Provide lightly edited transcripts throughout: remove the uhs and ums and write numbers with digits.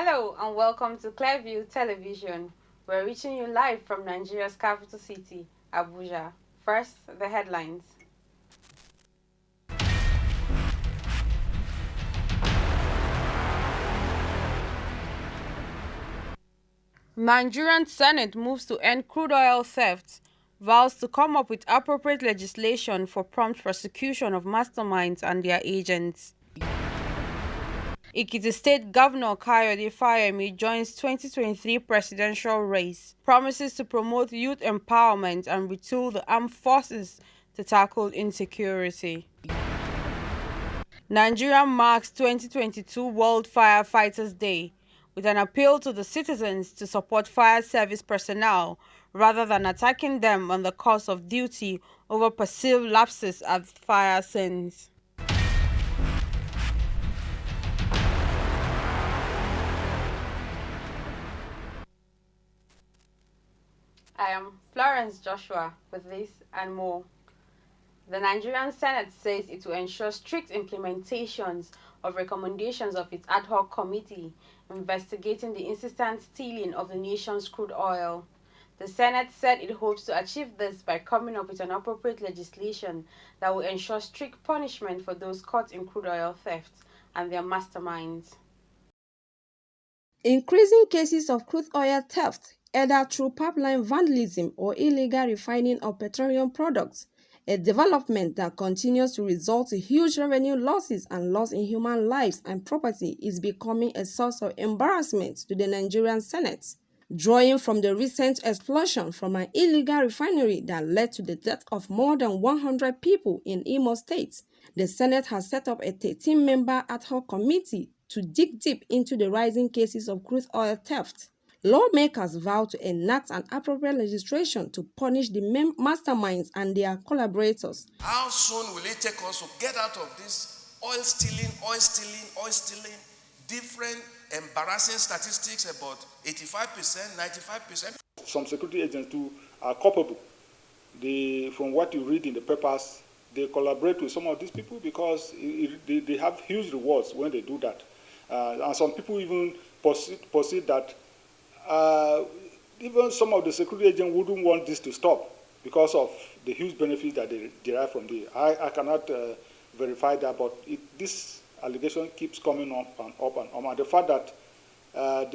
Hello and welcome to Clearview Television. We're reaching you live from Nigeria's capital city, Abuja. First, the headlines. Nigerian Senate moves to end crude oil theft, vows to come up with appropriate legislation for prompt prosecution of masterminds and their agents. Ekiti State Governor Kayode Fayemi joins 2023 presidential race, promises to promote youth empowerment and retool the armed forces to tackle insecurity. Nigeria marks 2022 World Firefighters Day with an appeal to the citizens to support fire service personnel rather than attacking them on the course of duty over perceived lapses at fire scenes. I am Florence Joshua with this and more. The Nigerian Senate says it will ensure strict implementations of recommendations of its ad hoc committee investigating the insistent stealing of the nation's crude oil. The Senate said it hopes to achieve this by coming up with an appropriate legislation that will ensure strict punishment for those caught in crude oil theft and their masterminds. Increasing cases of crude oil theft, either through pipeline vandalism or illegal refining of petroleum products, a development that continues to result in huge revenue losses and loss in human lives and property, is becoming a source of embarrassment to the Nigerian Senate. Drawing from the recent explosion from an illegal refinery that led to the death of more than 100 people in Imo State, the Senate has set up a 13-member ad hoc committee to dig deep into the rising cases of crude oil theft. Lawmakers vow to enact an appropriate legislation to punish the masterminds and their collaborators. How soon will it take us to get out of this oil stealing, different embarrassing statistics about 85%, 95%? Some security agents too are culpable. From what you read in the papers, they collaborate with some of these people because they have huge rewards when they do that. And some people even perceive that even some of the security agents wouldn't want this to stop because of the huge benefits that they derive from it. I cannot verify that, but this allegation keeps coming up and up and up. And the fact that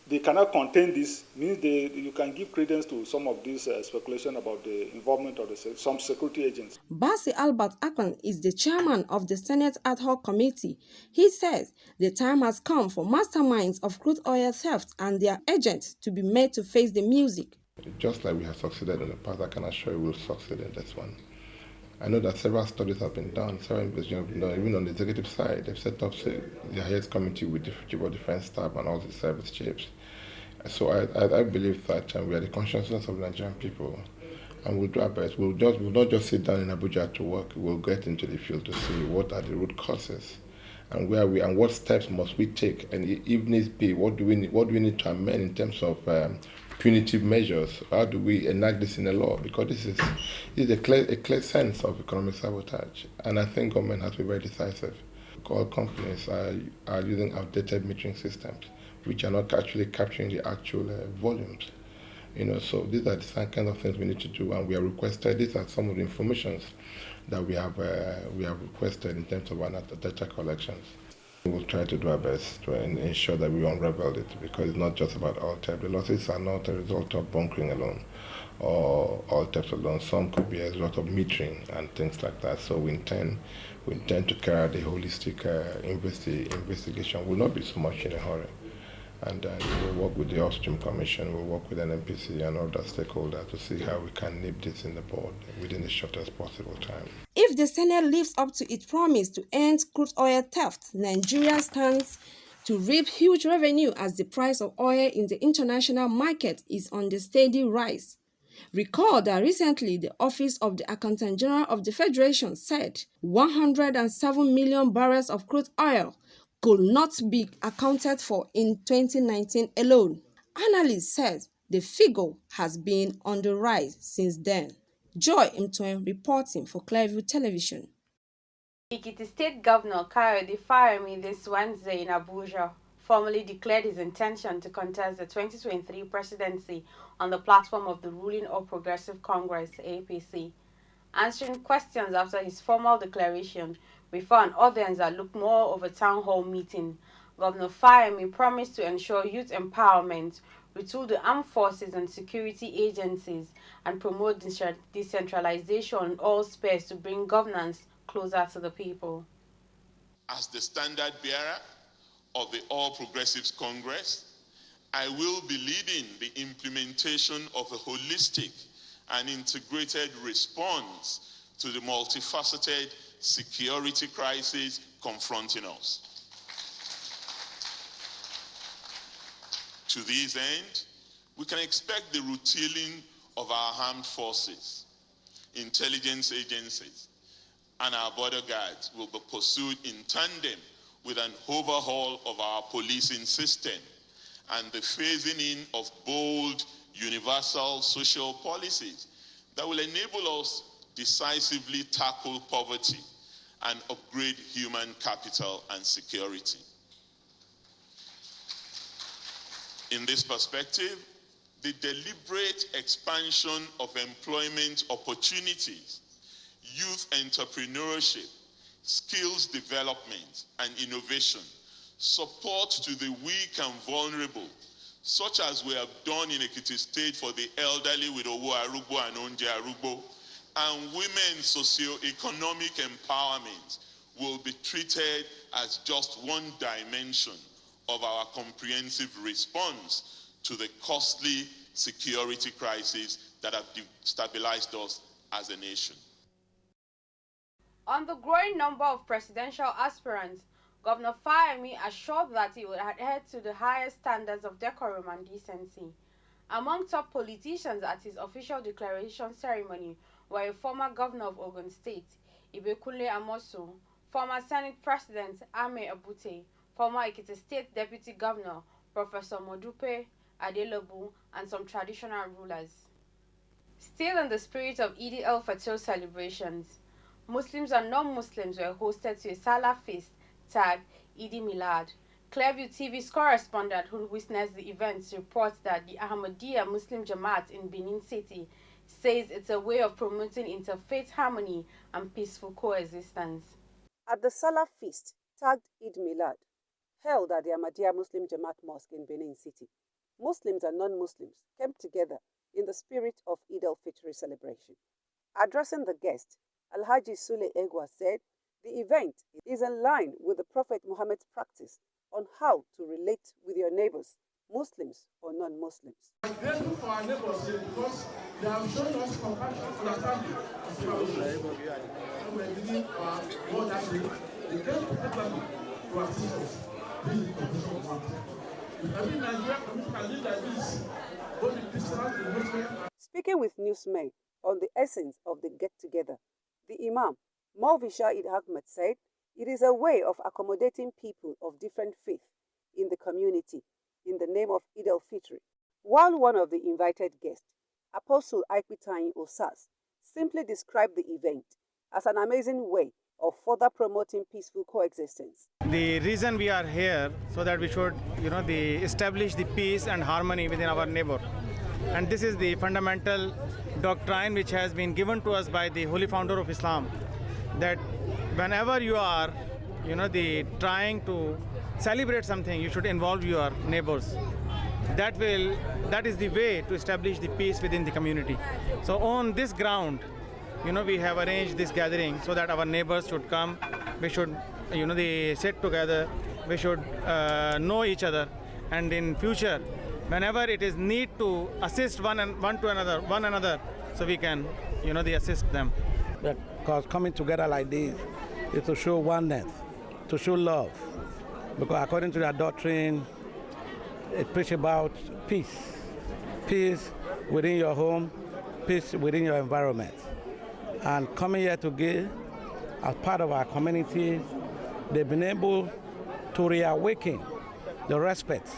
they cannot contain this means you can give credence to some of this speculation about the involvement of some security agents. Basi Albert Akpan is the chairman of the Senate ad hoc committee. He says the time has come for masterminds of crude oil theft and their agents to be made to face the music. Just like we have succeeded in the past, I can assure you we'll succeed in this one. I know that several studies have been done, several investigations have been done, even on the executive side. They've set up the highest committee with the Chief of Defense Staff and all the service chiefs. So I believe that we are the consciousness of the Nigerian people, and we'll do our best. We'll not just sit down in Abuja to work. We'll get into the field to see what are the root causes, and what steps must we take, and if needs be, what do we need to amend in terms of punitive measures? How do we enact this in the law? Because this is a clear sense of economic sabotage, and I think government has to be very decisive. All companies are using outdated metering systems, which are not actually capturing the actual volumes. So these are the same kind of things we need to do, and we have requested. These are some of the informations that we have requested in terms of our data collections. We will try to do our best to ensure that we unravel it, because it's not just about oil theft. The losses are not a result of bunkering alone or oil theft alone. Some could be a result of metering and things like that. So we intend to carry out a holistic investigation. We'll not be so much in a hurry. And we'll work with the Upstream Commission, we'll work with NNPC and other stakeholders to see how we can nip this in the bud within the shortest possible time. If the Senate lives up to its promise to end crude oil theft, Nigeria stands to reap huge revenue as the price of oil in the international market is on the steady rise. Recall that recently the Office of the Accountant General of the Federation said 107 million barrels of crude oil could not be accounted for in 2019 alone. Analysts said the figure has been on the rise since then. Joy Mtoen reporting for Clearview Television. Ekiti State Governor Kayode Fayemi this Wednesday in Abuja formally declared his intention to contest the 2023 presidency on the platform of the ruling All Progressive Congress (APC). Answering questions after his formal declaration before an audience that looked more of a town hall meeting, Governor Fayemi promised to ensure youth empowerment, retool the armed forces and security agencies, and promote decentralization in all spheres to bring governance closer to the people. As the standard bearer of the All Progressives Congress, I will be leading the implementation of a holistic and integrated response to the multifaceted security crisis confronting us. To this end, we can expect the retooling of our armed forces, intelligence agencies, and our border guards will be pursued in tandem with an overhaul of our policing system and the phasing in of bold, universal social policies that will enable us decisively tackle poverty and upgrade human capital and security. In this perspective, the deliberate expansion of employment opportunities, youth entrepreneurship, skills development, and innovation, support to the weak and vulnerable, such as we have done in Ekiti State for the elderly with Owo Arugbo and Onje Arugbo, and women's socio-economic empowerment will be treated as just one dimension of our comprehensive response to the costly security crisis that have destabilized us as a nation. On the growing number of presidential aspirants, Governor Fayemi assured that he would adhere to the highest standards of decorum and decency. Among top politicians at his official declaration ceremony were a former governor of Ogun State, Ibekunle Amosu, former Senate President Ame Abute, former Ekiti State Deputy Governor Professor Modupe Adelobu, and some traditional rulers. Still in the spirit of Eid al-Fitr celebrations, Muslims and non-Muslims were hosted to a Salah feast tagged Eid Milad. Clearview TV's correspondent who witnessed the events reports that the Ahmadiyya Muslim Jamaat in Benin City says it's a way of promoting interfaith harmony and peaceful coexistence. At the Salah feast tagged Eid Milad, held at the Ahmadiyya Muslim Jamaat Mosque in Benin City, Muslims and non-Muslims came together in the spirit of Eid al-Fitr celebration. Addressing the guests, Alhaji Sule Egwa said the event is in line with the Prophet Muhammad's practice on how to relate with your neighbors, Muslims or non-Muslims. I'm grateful for our neighbors here because they have shown us compassion, understanding, and collaboration. And we're giving our more that day, they came particularly to assist us. This is the condition of one thing. If every Nigerian community can live like this, both the Christians, the Muslims. Speaking with newsmen on the essence of the get-together, the Imam, Maulvi Shahid Ahmed, said it is a way of accommodating people of different faith in the community in the name of Eid al-Fitr. While one of the invited guests, Apostle Aikpitain Osas, simply described the event as an amazing way of further promoting peaceful coexistence. The reason we are here so that we should, establish the peace and harmony within our neighbor. And this is the fundamental doctrine which has been given to us by the holy founder of Islam, that whenever you are, trying to celebrate something, you should involve your neighbors. That is the way to establish the peace within the community. So on this ground, we have arranged this gathering so that our neighbors should come. We should, they sit together. We should know each other, and in future, whenever it is need to assist one another, so we can, they assist them. Because coming together like this is to show oneness, to show love. Because according to their doctrine, it preaches about peace. Peace within your home, peace within your environment. And coming here to give, as part of our community, they've been able to reawaken the respect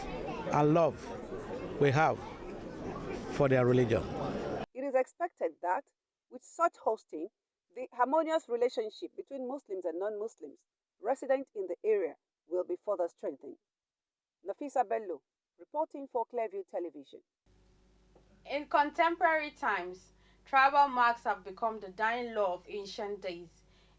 and love we have for their religion. It is expected that with such hosting, the harmonious relationship between Muslims and non-Muslims resident in the area will be further strengthened. Nafisa Bello, reporting for Clearview Television. In contemporary times, tribal marks have become the dying law of ancient days.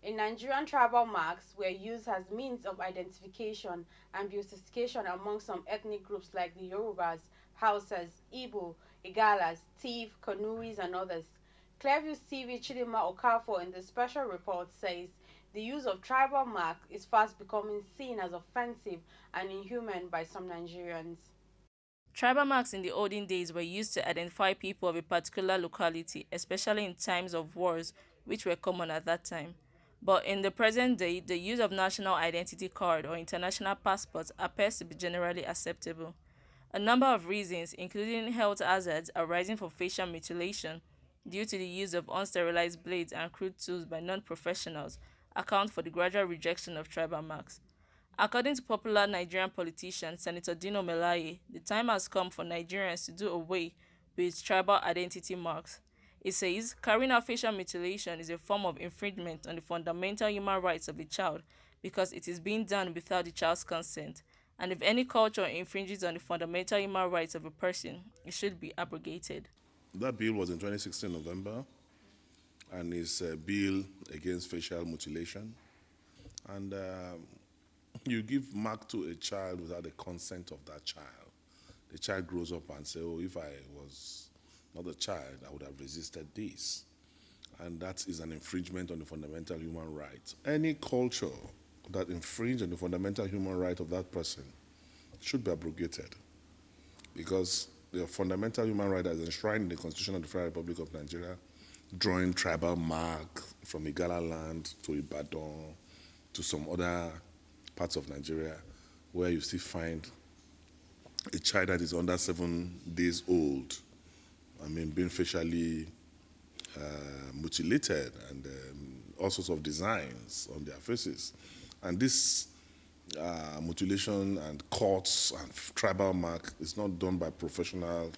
In Nigerian, tribal marks were used as means of identification and beautification among some ethnic groups like the Yorubas, Hausas, Igbo, Igalas, Tiv, Kanuris, and others. Clearview's TV Chidima Okafor in the special report says the use of tribal marks is fast becoming seen as offensive and inhuman by some Nigerians. Tribal marks in the olden days were used to identify people of a particular locality, especially in times of wars, which were common at that time. But in the present day, the use of national identity card or international passports appears to be generally acceptable. A number of reasons, including health hazards arising from facial mutilation due to the use of unsterilized blades and crude tools by non-professionals, account for the gradual rejection of tribal marks. According to popular Nigerian politician Senator Dino Melaye, the time has come for Nigerians to do away with tribal identity marks. It says, carrying out facial mutilation is a form of infringement on the fundamental human rights of the child because it is being done without the child's consent. And if any culture infringes on the fundamental human rights of a person, it should be abrogated. That bill was in 2016 November, and it's a bill against facial mutilation. And you give mark to a child without the consent of that child. The child grows up and says, oh, if I was not a child, I would have resisted this. And that is an infringement on the fundamental human right. Any culture that infringes on the fundamental human right of that person should be abrogated, because the fundamental human right as enshrined in the Constitution of the Federal Republic of Nigeria, drawing tribal mark from Igala land to Ibadan to some other parts of Nigeria where you still find a child that is under 7 days old, being facially mutilated and all sorts of designs on their faces. And this mutilation and cuts and tribal mark is not done by professional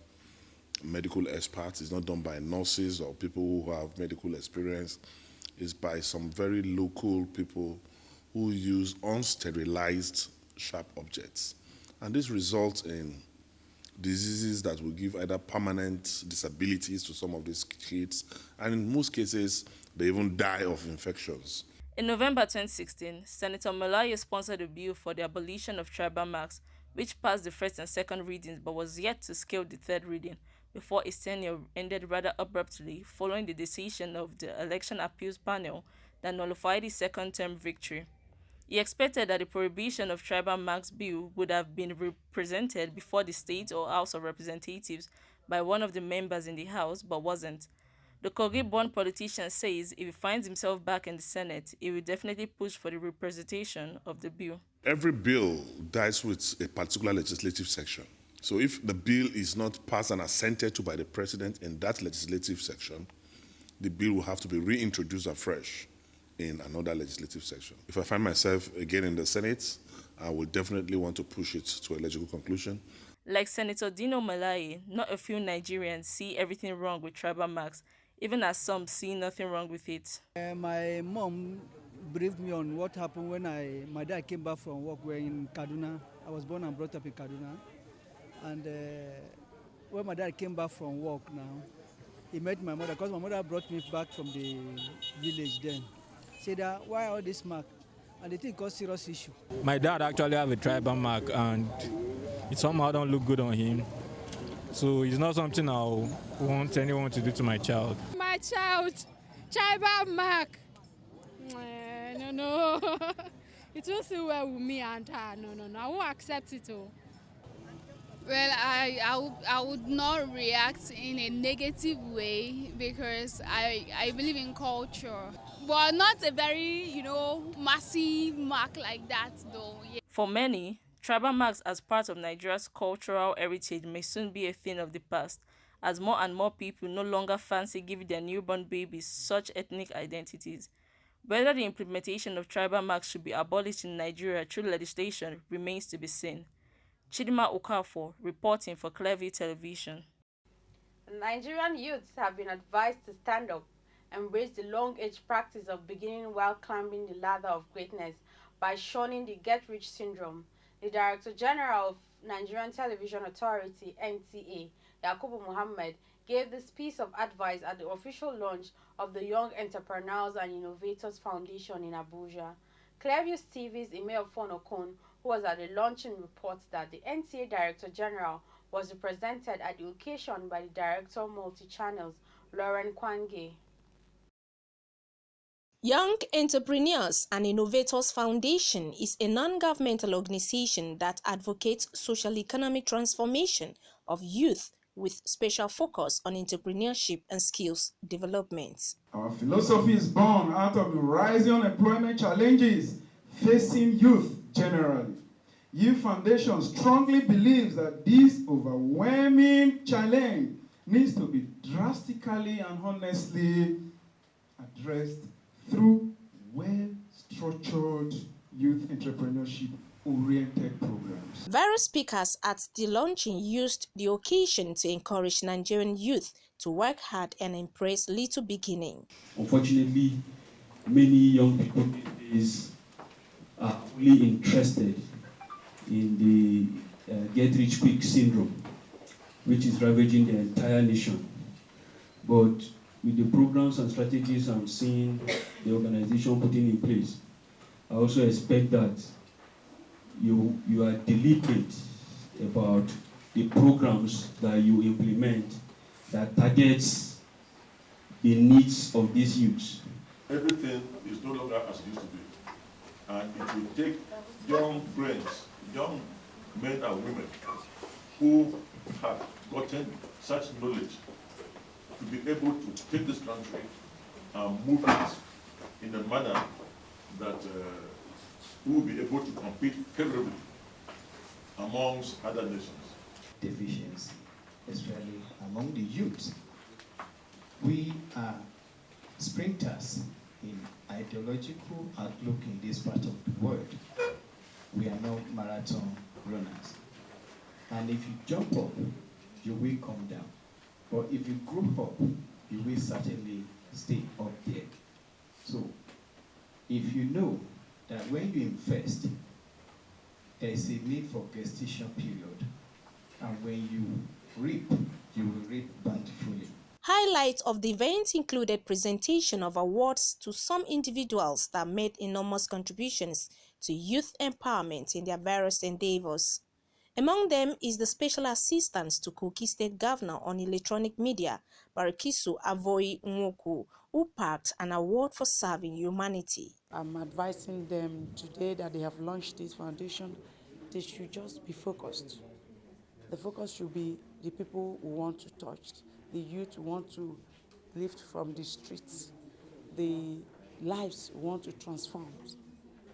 medical experts. It's not done by nurses or people who have medical experience. It's by some very local people who use unsterilized sharp objects. And this results in diseases that will give either permanent disabilities to some of these kids, and in most cases, they even die of infections. In November 2016, Senator Melaye sponsored a bill for the abolition of tribal marks, which passed the first and second readings but was yet to scale the third reading before his tenure ended rather abruptly following the decision of the Election Appeals Panel that nullified his second-term victory. He expected that the prohibition of tribal marks bill would have been represented before the State or House of Representatives by one of the members in the House, but wasn't. The Kogi-born politician says if he finds himself back in the Senate, he will definitely push for the representation of the bill. Every bill dies with a particular legislative section. So if the bill is not passed and assented to by the president in that legislative section, the bill will have to be reintroduced afresh in another legislative section. If I find myself again in the Senate, I will definitely want to push it to a logical conclusion. Like Senator Dino Melaye, not a few Nigerians see everything wrong with tribal marks, even as some see nothing wrong with it. My mom briefed me on what happened when my dad came back from work. We're in Kaduna. I was born and brought up in Kaduna. And when my dad came back from work now, he met my mother, because my mother brought me back from the village then. Said, why all this mark? And they think it's a serious issue. My dad actually have a tribal mark, and it somehow don't look good on him. So it's not something I want anyone to do to my child. My child, tribal mark. No. It won't sit well with me and her. No. I won't accept it. Well, I would not react in a negative way because I believe in culture. But not a very, massive mark like that, though. Yeah. For many, tribal marks as part of Nigeria's cultural heritage may soon be a thing of the past, as more and more people no longer fancy giving their newborn babies such ethnic identities. Whether the implementation of tribal marks should be abolished in Nigeria through legislation remains to be seen. Chidima Okafor, reporting for Clearview Television. Nigerian youths have been advised to stand up, embrace the long-age practice of beginning while climbing the ladder of greatness by shunning the get-rich syndrome. The Director General of Nigerian Television Authority (NTA), Yakubu Muhammad, gave this piece of advice at the official launch of the Young Entrepreneurs and Innovators Foundation in Abuja. Clearview TV's Imeofon Okon, who was at the launching, reports that the NTA Director General was represented at the occasion by the Director Multi-Channels, Lauren Kwange. Young Entrepreneurs and Innovators Foundation is a non-governmental organization that advocates social economic transformation of youth with special focus on entrepreneurship and skills development. Our philosophy is born out of the rising unemployment challenges facing youth generally. Youth Foundation strongly believes that this overwhelming challenge needs to be drastically and honestly addressed through well-structured youth entrepreneurship-oriented programs. Various speakers at the launching used the occasion to encourage Nigerian youth to work hard and embrace little beginning. Unfortunately, many young people these days are only interested in the get-rich-quick syndrome, which is ravaging the entire nation. But with the programs and strategies I'm seeing the organization putting in place, I also expect that you are deliberate about the programs that you implement that targets the needs of these youths. Everything is no longer as it used to be. And it will take young brains, young men and women who have gotten such knowledge to be able to take this country and move it in a manner that we will be able to compete favorably amongst other nations. Deficiency, especially among the youth. We are sprinters in ideological outlook in this part of the world. We are not marathon runners. And if you jump up, you will come down. But if you grow up, you will certainly stay up there. So, if you know that when you invest, there is a need for gestation period. And when you reap, you will reap bountifully. Highlights of the event included presentation of awards to some individuals that made enormous contributions to youth empowerment in their various endeavors. Among them is the Special Assistant to Kogi State Governor on Electronic Media, Barikisu Avoy Nwoku, who packed an award for serving humanity. I'm advising them today that they have launched this foundation. They should just be focused. The focus should be the people who want to touch, the youth who want to lift from the streets, the lives who want to transform.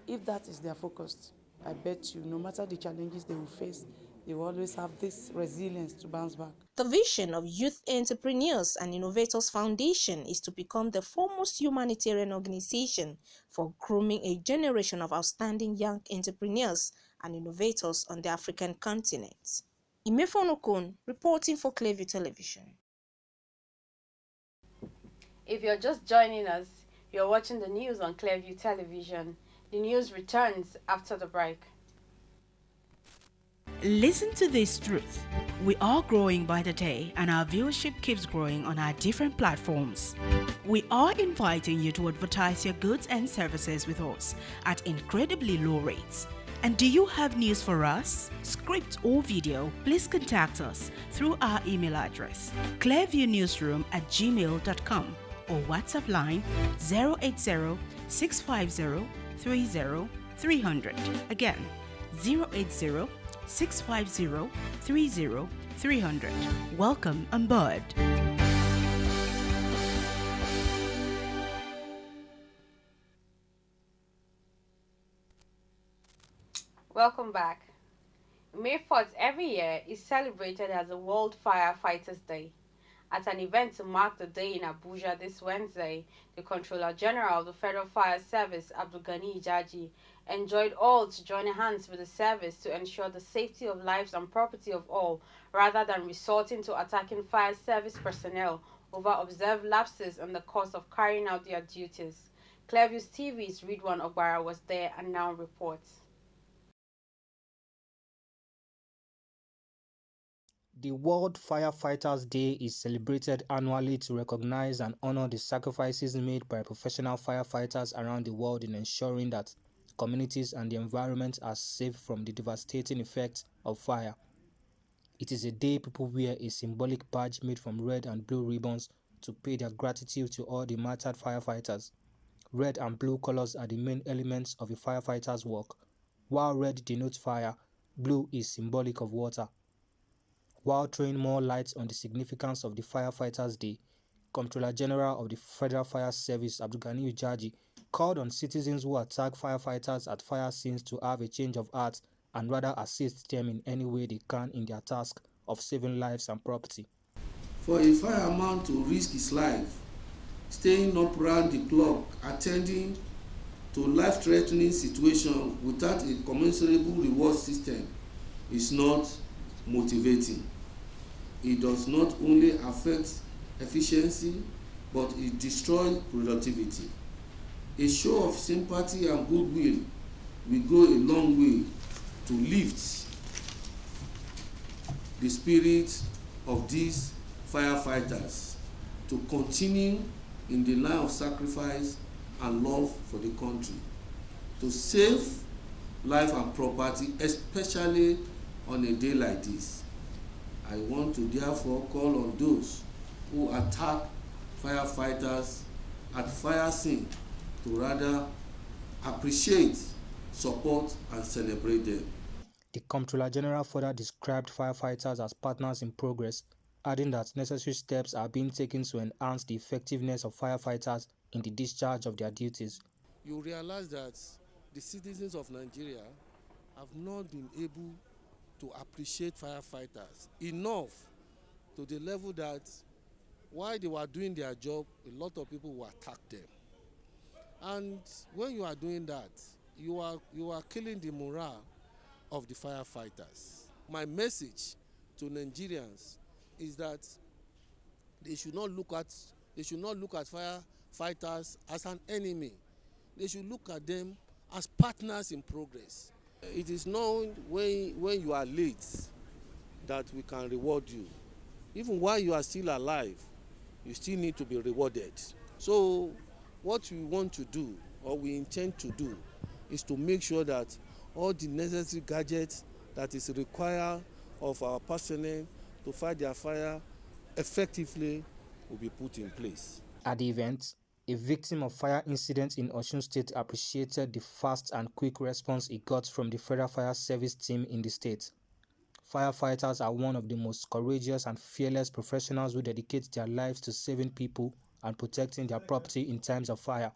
If that is their focus, I bet you, no matter the challenges they will face, they will always have this resilience to bounce back. The vision of Youth Entrepreneurs and Innovators Foundation is to become the foremost humanitarian organization for grooming a generation of outstanding young entrepreneurs and innovators on the African continent. Imefon Okon, reporting for Clearview Television. If you're just joining us, you're watching the news on Clearview Television. The news returns after the break. Listen to this truth. We are growing by the day and our viewership keeps growing on our different platforms. We are inviting you to advertise your goods and services with us at incredibly low rates. And do you have news for us? Script or video, please contact us through our email address clearviewnewsroom@gmail.com or WhatsApp line 080 650 30 300. Again, 080 650 30 300. Welcome on board. Welcome back. May 4th every year is celebrated as the World Firefighters Day. At an event to mark the day in Abuja this Wednesday, the Controller General of the Federal Fire Service, Abdul Ghani Ijaji, enjoined all to join hands with the service to ensure the safety of lives and property of all, rather than resorting to attacking fire service personnel over observed lapses in the course of carrying out their duties. Clearview TV's Ridwan Ogbara was there and now reports. The World Firefighters Day is celebrated annually to recognize and honor the sacrifices made by professional firefighters around the world in ensuring that communities and the environment are safe from the devastating effects of fire. It is a day people wear a symbolic badge made from red and blue ribbons to pay their gratitude to all the martyred firefighters. Red and blue colors are the main elements of a firefighter's work. While red denotes fire, blue is symbolic of water. While throwing more light on the significance of the Firefighters Day, Comptroller General of the Federal Fire Service Abdulgani Ujaji called on citizens who attack firefighters at fire scenes to have a change of heart and rather assist them in any way they can in their task of saving lives and property. For a fireman to risk his life, staying up round the clock, attending to life-threatening situations without a commensurable reward system is not motivating. It does not only affect efficiency, but it destroys productivity. A show of sympathy and goodwill will go a long way to lift the spirit of these firefighters to continue in the line of sacrifice and love for the country, to save life and property, especially on a day like this. I want to therefore call on those who attack firefighters at fire scene to rather appreciate, support, and celebrate them. The Comptroller General further described firefighters as partners in progress, adding that necessary steps are being taken to enhance the effectiveness of firefighters in the discharge of their duties. You realize that the citizens of Nigeria have not been able to appreciate firefighters enough to the level that while they were doing their job, a lot of people will attack them. And when you are doing that, you are killing the morale of the firefighters. My message to Nigerians is that they should not look at firefighters as an enemy. They should look at them as partners in progress. It is known when you are late that we can reward you. Even while you are still alive, you still need to be rewarded. So what we want to do, or we intend to do, is to make sure that all the necessary gadgets that is required of our personnel to fight their fire effectively will be put in place. At the event, a victim of fire incident in Osun State appreciated the fast and quick response he got from the Federal Fire Service team in the state. Firefighters are one of the most courageous and fearless professionals who dedicate their lives to saving people and protecting their property in times of fire.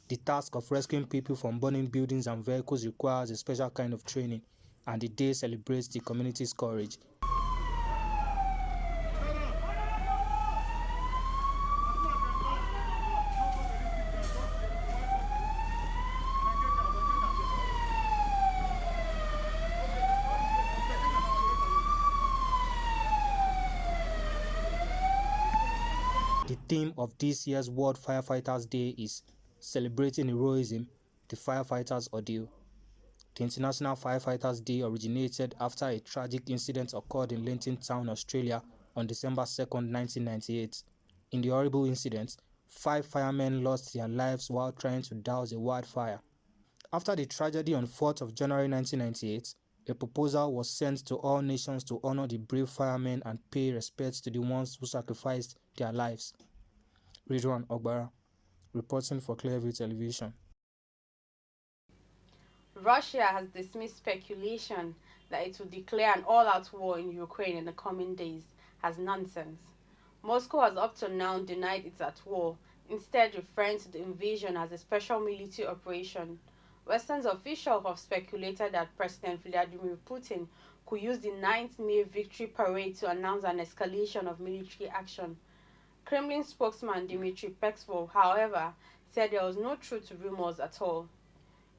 The task of rescuing people from burning buildings and vehicles requires a special kind of training, and the day celebrates the community's courage. The theme of this year's World Firefighters Day is Celebrating Heroism, the Firefighter's Ordeal. The International Firefighters Day originated after a tragic incident occurred in Linton Town, Australia on December 2, 1998. In the horrible incident, 5 firemen lost their lives while trying to douse a wildfire. After the tragedy on 4th of January 1998, a proposal was sent to all nations to honor the brave firemen and pay respect to the ones who sacrificed their lives. Ridwan Ogbara, reporting for Clearview Television. Russia has dismissed speculation that it will declare an all-out war in Ukraine in the coming days as nonsense. Moscow has up to now denied it's at war, instead referring to the invasion as a special military operation. Western officials have speculated that President Vladimir Putin could use the 9th May Victory Parade to announce an escalation of military action. Kremlin spokesman Dmitry Peskov, however, said there was no truth to rumors at all.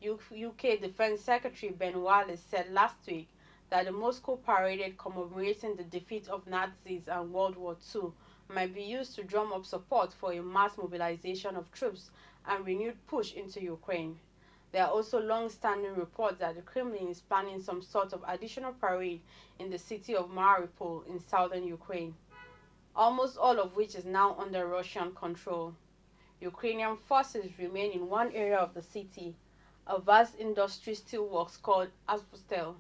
UK Defense Secretary Ben Wallace said last week that the Moscow parade commemorating the defeat of Nazis and World War II might be used to drum up support for a mass mobilization of troops and renewed push into Ukraine. There are also long-standing reports that the Kremlin is planning some sort of additional parade in the city of Mariupol in southern Ukraine, almost all of which is now under Russian control. Ukrainian forces remain in one area of the city, a vast industry steelworks called Azovstal.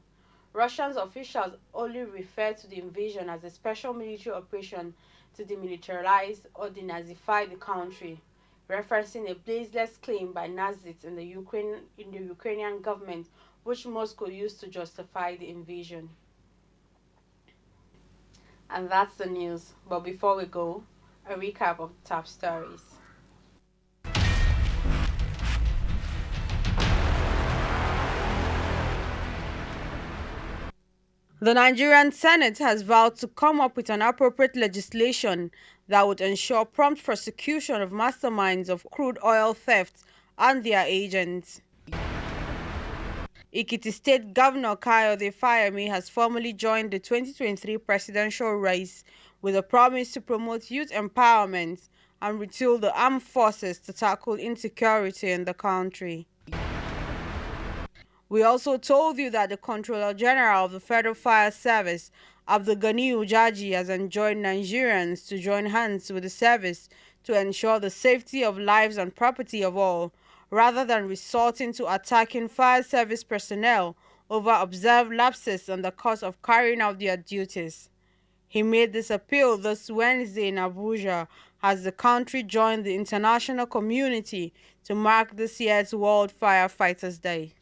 Russian officials only refer to the invasion as a special military operation to demilitarize or denazify the country, referencing a baseless claim by Nazis in the Ukrainian government, which Moscow used to justify the invasion. And that's the news. But before we go, a recap of the top stories. The Nigerian Senate has vowed to come up with an appropriate legislation that would ensure prompt prosecution of masterminds of crude oil theft and their agents. Ekiti State Governor Kayode Fayemi has formally joined the 2023 presidential race with a promise to promote youth empowerment and retool the armed forces to tackle insecurity in the country. We also told you that the Controller General of the Federal Fire Service, Abdulgani Ujaji, has enjoined Nigerians to join hands with the service to ensure the safety of lives and property of all, rather than resorting to attacking fire service personnel over observed lapses in the course of carrying out their duties. He made this appeal this Wednesday in Abuja as the country joined the international community to mark this year's World Firefighters Day.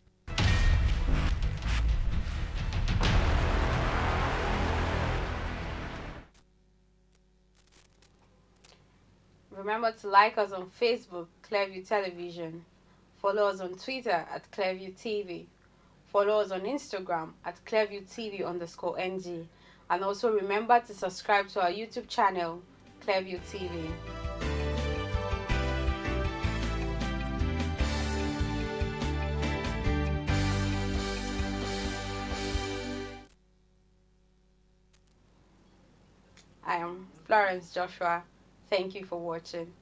Remember to like us on Facebook, Clearview Television. Follow us on Twitter at Clearview TV. Follow us on Instagram at Clearview TV_NG. And also remember to subscribe to our YouTube channel, Clearview TV. I am Florence Joshua. Thank you for watching.